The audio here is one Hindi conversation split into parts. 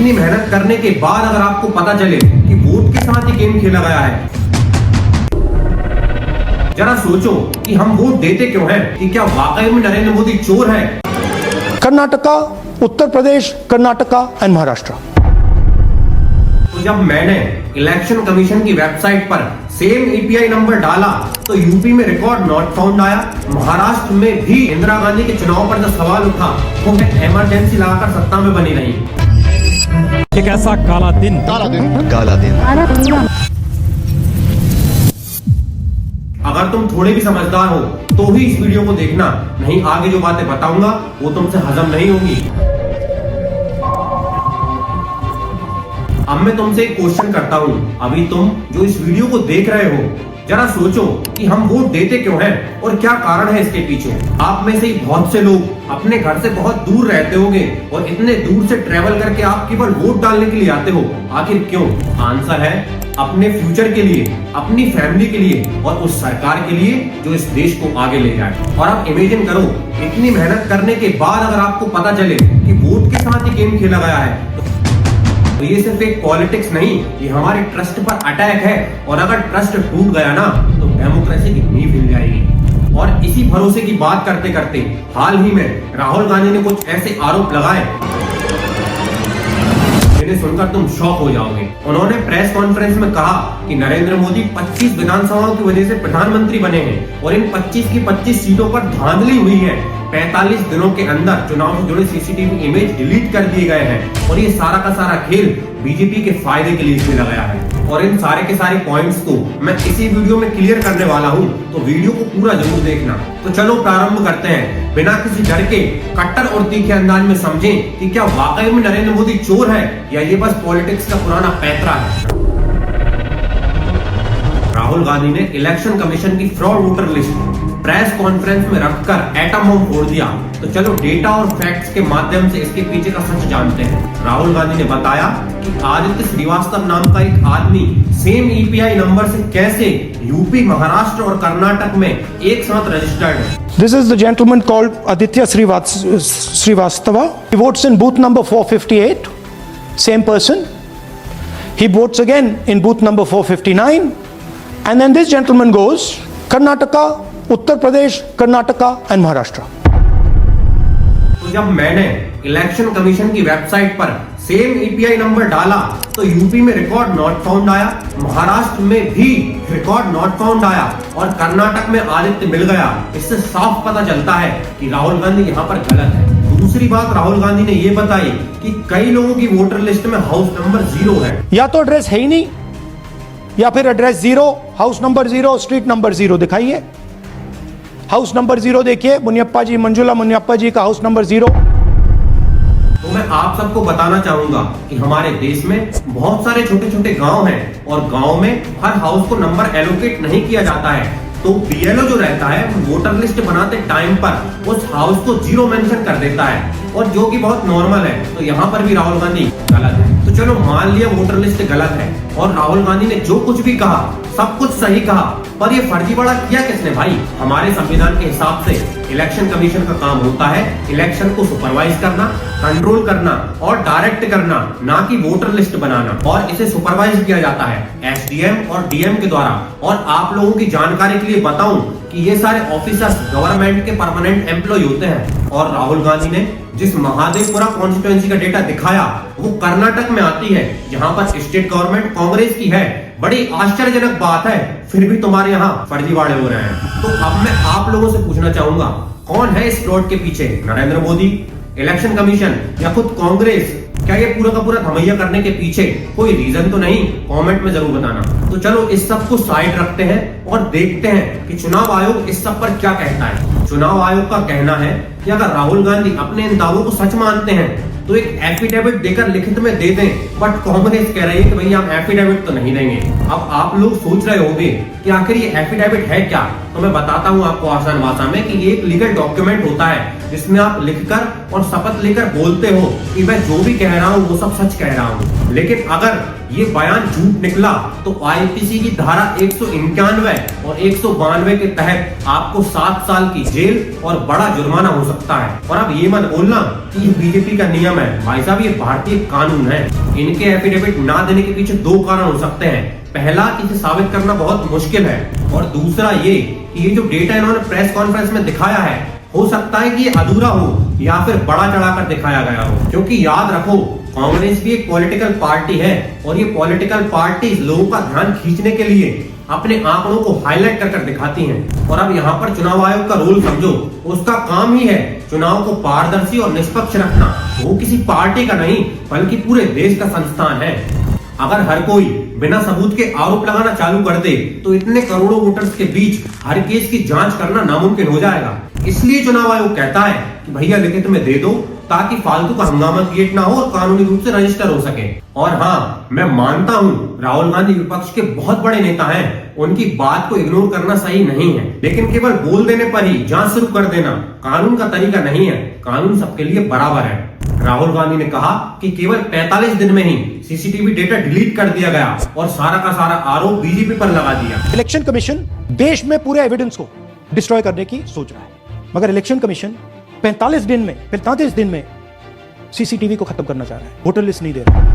इतनी मेहनत करने के बाद अगर आपको पता चले कि वोट के साथ ही गेम खेला गया है, जरा सोचो कि हम वोट देते क्यों हैं? कि क्या वाकई में नरेंद्र मोदी चोर है? कर्नाटका, उत्तर प्रदेश, कर्नाटका एंड महाराष्ट्र। तो जब मैंने इलेक्शन कमीशन की वेबसाइट पर सेम ईपीआई नंबर डाला तो यूपी में रिकॉर्ड नॉट फाउंड आया। महाराष्ट्र में भी इंदिरा गांधी के चुनाव पर जो सवाल उठा वो इमरजेंसी लगाकर सत्ता में बनी रही। एक ऐसा काला दिन अगर तुम थोड़े भी समझदार हो तो ही इस वीडियो को देखना, नहीं आगे जो बातें बताऊंगा वो तुमसे हजम नहीं होंगी। अब मैं तुमसे एक क्वेश्चन करता हूं, अभी तुम जो इस वीडियो को देख रहे हो, जरा सोचो कि हम वोट देते क्यों हैं और क्या कारण है इसके पीछे। आप में से ही बहुत से लोग अपने घर से बहुत दूर रहते होंगे और इतने दूर से ट्रेवल करके आप केवल वोट डालने के लिए आते हो। आखिर क्यों? आंसर है अपने फ्यूचर के लिए, अपनी फैमिली के लिए और उस सरकार के लिए जो इस देश को आगे ले जाए। और आप इमेजिन करो, इतनी मेहनत करने के बाद अगर आपको पता चले कि वोट के साथ ही गेम खेला गया है, तो ये सिर्फ एक पॉलिटिक्स नहीं, ये हमारे ट्रस्ट पर अटैक है। और अगर ट्रस्ट टूट गया ना तो डेमोक्रेसी की नींव हिल जाएगी। और इसी भरोसे की बात करते करते हाल ही में राहुल गांधी ने कुछ ऐसे आरोप लगाए जिन्हें सुनकर तुम शॉक हो जाओगे। उन्होंने प्रेस कॉन्फ्रेंस में कहा कि नरेंद्र मोदी 25 विधानसभाओं की वजह से प्रधानमंत्री बने हैं और इन 25 की 25 सीटों पर धांधली हुई है। 45 दिनों के अंदर चुनाव से जुड़े सीसीटीवी इमेज डिलीट कर दिए गए हैं और ये सारा का सारा खेल बीजेपी के फायदे के लिए खेला गया है। और इन सारे के सारे पॉइंट्स को मैं इसी वीडियो में क्लियर करने वाला हूं, तो वीडियो को पूरा जरूर देखना। तो चलो प्रारंभ करते हैं, बिना किसी डर के कट्टर और तीखे अंदाज में समझें कि क्या वाकई में नरेंद्र मोदी चोर है या ये बस पॉलिटिक्स का पुराना पैतरा है। राहुल गांधी ने इलेक्शन कमीशन की fraud voter list press conference में रखकर एटम बम फोड़ दिया। तो चलो डेटा और फैक्ट्स के माध्यम से इसके पीछे का सच जानते हैं। राहुल गांधी ने बताया कि आदित्य श्रीवास्तव नाम का एक आदमी सेम ईपीआई नंबर से कैसे यूपी, महाराष्ट्र और कर्नाटक में एक साथ रजिस्टर्ड है। This is the gentleman called Aditya Srivastava. He votes in booth number 458. Same person. He votes again in booth number 459. And then this gentleman goes Karnataka, Uttar Pradesh, Karnataka and Maharashtra. तो जब मैंने इलेक्शन कमीशन की वेबसाइट पर सेम ईपीआई नंबर डाला तो यूपी में रिकॉर्ड नॉट फाउंड आया, महाराष्ट्र में भी रिकॉर्ड नॉट फाउंड आया और कर्नाटक में आदित्य मिल गया। इससे साफ पता चलता है कि राहुल गांधी यहाँ पर गलत है। दूसरी बात राहुल गांधी ने ये बताई कि कई लोगों की वोटर लिस्ट में हाउस नंबर 0 है। या तो एड्रेस है ही नहीं या फिर address 0, house number 0, street number 0 दिखाइए। हाउस नंबर 0 देखिए, मुनियप्पा जी, मंजुला मुनियप्पा जी का हाउस नंबर 0। तो मैं आप सबको बताना चाहूंगा कि हमारे देश में बहुत सारे छोटे छोटे गांव हैं और गांव में हर हाउस को नंबर एलोकेट नहीं किया जाता है। तो बीएलओ जो रहता है वोटर लिस्ट बनाते टाइम पर उस हाउस को 0 मेंशन कर देता है और जो कि बहुत नॉर्मल है। तो यहाँ पर भी राहुल गांधी गलत है। तो चलो मान लिया वोटर लिस्ट गलत है और राहुल गांधी ने जो कुछ भी कहा सब कुछ सही कहा, पर ये फर्जीवाड़ा किया किसने भाई? हमारे संविधान के हिसाब से इलेक्शन कमीशन का काम होता है इलेक्शन को सुपरवाइज करना, कंट्रोल करना और डायरेक्ट करना, ना कि वोटर लिस्ट बनाना। और इसे सुपरवाइज किया जाता है एसडीएम और डीएम के द्वारा। और आप लोगों की जानकारी के लिए बताऊं कि ये सारे ऑफिसर्स गवर्नमेंट के परमानेंट एम्प्लॉय होते हैं। और राहुल गांधी ने जिस महादेवपुरा कॉन्स्टिट्यूएंसी का डेटा दिखाया वो कर्नाटक में आती है, जहां पर स्टेट गवर्नमेंट कांग्रेस की है। बड़ी आश्चर्यजनक बात है, फिर भी तुम्हारे यहाँ फर्जीवाड़े हो रहे हैं। तो अब मैं आप लोगों से पूछना चाहूंगा, कौन है इस फ्रॉड के पीछे? नरेंद्र मोदी, इलेक्शन कमीशन या खुद कांग्रेस? क्या ये पूरा का पूरा धमैया करने के पीछे कोई रीजन तो नहीं? कमेंट में जरूर बताना। तो चलो इस सब को साइड रखते हैं और देखते हैं कि चुनाव आयोग इस सब पर क्या कहता है। चुनाव आयोग का कहना है कि अगर राहुल गांधी अपने इन दावों को सच मानते हैं तो एक एफिडेविट देकर लिखित में दे दें, बट कांग्रेस कह रही है कि भैया हम एफिडेविट तो नहीं देंगे। अब आप लोग सोच रहे होंगे कि आखिर ये एफिडेविट है क्या, तो मैं बताता हूँ आपको आसान भाषा में कि ये एक लीगल डॉक्यूमेंट होता है जिसमें आप लिखकर और शपथ लेकर बोलते हो कि मैं जो भी कह रहा हूँ वो सब सच कह रहा हूँ। लेकिन अगर ये बयान झूठ निकला तो आईपीसी की धारा 191 और 192 के तहत आपको 7 साल की जेल और बड़ा जुर्माना हो सकता है। और अब ये मत बोलना कि ये बीजेपी का नियम है, भाई साहब ये भारतीय कानून है। इनके एफिडेविट ना देने के पीछे 2 कारण हो सकते हैं। पहला, इसे साबित करना बहुत मुश्किल है, और दूसरा ये कि ये जो डेटा इन्होंने प्रेस कॉन्फ्रेंस में दिखाया है हो सकता है कि ये अधूरा हो या फिर बड़ा चढ़ाकर दिखाया गया हो। क्योंकि याद रखो, कांग्रेस भी एक पॉलिटिकल पार्टी है और ये पॉलिटिकल पार्टी लोगों का ध्यान खींचने के लिए अपने आंकड़ों को हाईलाइट कर दिखाती हैं। और अब यहाँ पर चुनाव आयोग का रोल समझो, उसका काम ही है चुनाव को पारदर्शी और निष्पक्ष रखना। वो किसी पार्टी का नहीं बल्कि पूरे देश का संस्थान है। अगर हर कोई बिना सबूत के आरोप लगाना चालू कर दे तो इतने करोड़ों वोटर्स के बीच हर केस की जांच करना नामुमकिन हो जाएगा। इसलिए चुनाव आयोग कहता है कि भैया लिखित में दे दो ताकि फालतू का हंगामा क्रिएट ना हो और कानूनी रूप से रजिस्टर हो सके। और हाँ, मैं मानता हूँ राहुल गांधी विपक्ष के बहुत बड़े नेता हैं, उनकी बात को इग्नोर करना सही नहीं है, लेकिन केवल बोल देने पर ही जांच शुरू कर देना कानून का तरीका नहीं है। कानून सबके लिए बराबर है। राहुल गांधी ने कहा कि केवल 45 दिन में ही सीसीटीवी डेटा डिलीट कर दिया गया और सारा का सारा आरोप बीजेपी पर लगा दिया। इलेक्शन कमीशन देश में पूरे एविडेंस को डिस्ट्रॉय करने की सोच रहा है, मगर इलेक्शन कमीशन 45 दिन में सीसीटीवी को खत्म करना चाह रहा है, वोटर लिस्ट नहीं दे रहा।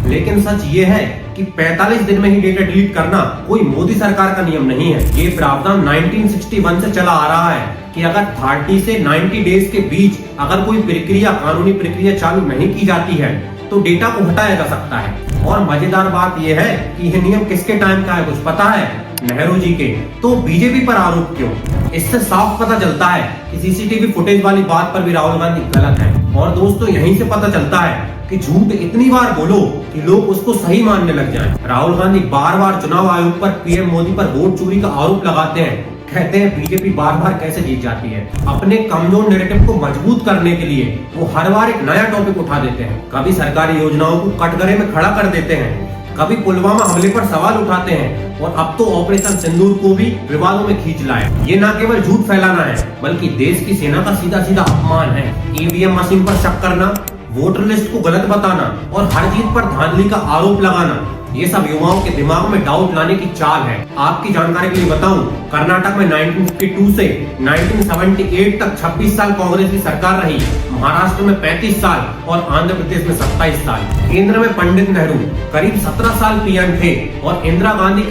लेकिन सच ये है कि 45 दिन में ही डेटा डिलीट करना कोई मोदी सरकार का नियम नहीं है। ये प्रावधान 1961 से चला आ रहा है कि अगर 30 से 90 डेज के बीच अगर कोई प्रक्रिया, कानूनी प्रक्रिया चालू नहीं की जाती है तो डेटा को हटाया जा सकता है। और मजेदार बात यह है कि यह नियम किसके टाइम का है, कुछ पता है? नेहरू जी के। तो बीजेपी पर आरोप क्यों? इससे साफ पता चलता है कि सीसीटीवी फुटेज वाली बात पर भी राहुल गांधी गलत है। और दोस्तों, यहीं से पता चलता है कि झूठ इतनी बार बोलो कि लोग उसको सही मानने लग जाएं। राहुल गांधी बार बार चुनाव आयोग पर, पीएम मोदी पर वोट चोरी का आरोप लगाते हैं। कहते हैं बीजेपी बार बार कैसे जीत जाती है। अपने कमजोर नैरेटिव को मजबूत करने के लिए वो हर बार एक नया टॉपिक उठा देते हैं। कभी सरकारी योजनाओं को कटघरे में खड़ा कर देते हैं, कभी पुलवामा हमले पर सवाल उठाते हैं, और अब तो ऑपरेशन सिंदूर को भी विवादों में खींच लाए। ये न केवल झूठ फैलाना है बल्कि देश की सेना का सीधा सीधा अपमान है। ईवीएम मशीन पर शक करना, वोटर लिस्ट को गलत बताना और हर जीत पर धांधली का आरोप लगाना, ये सब युवाओं के दिमाग में डाउट लाने की चाल है। आपकी जानकारी के लिए बताऊं, कर्नाटक में 1952 से 1978 तक 26 साल कांग्रेस की सरकार रही, महाराष्ट्र में 35 साल और आंध्र प्रदेश में 27 साल। केंद्र में पंडित नेहरू करीब 17 साल पीएम थे और इंदिरा गांधी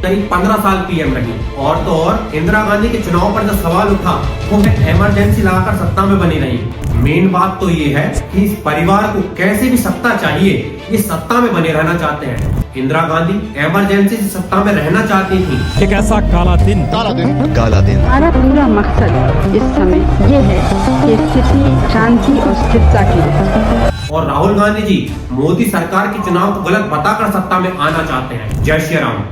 करीब 15 साल पीएम रही। और तो और इंदिरा गांधी के चुनाव पर जब सवाल उठा तो वह इमरजेंसी लगाकर सत्ता में बनी रही। मेन बात तो ये है कि इस परिवार को कैसे भी सत्ता चाहिए, ये सत्ता में बने रहना चाहते हैं। इंदिरा गांधी इमरजेंसी से सत्ता में रहना चाहती थी। एक ऐसा काला दिन हमारा पूरा मकसद इस समय ये है कि स्थिति शांति और स्थिरता की रहे। और राहुल गांधी जी मोदी सरकार के चुनाव को गलत बताकर सत्ता में आना चाहते हैं। जय श्री राम।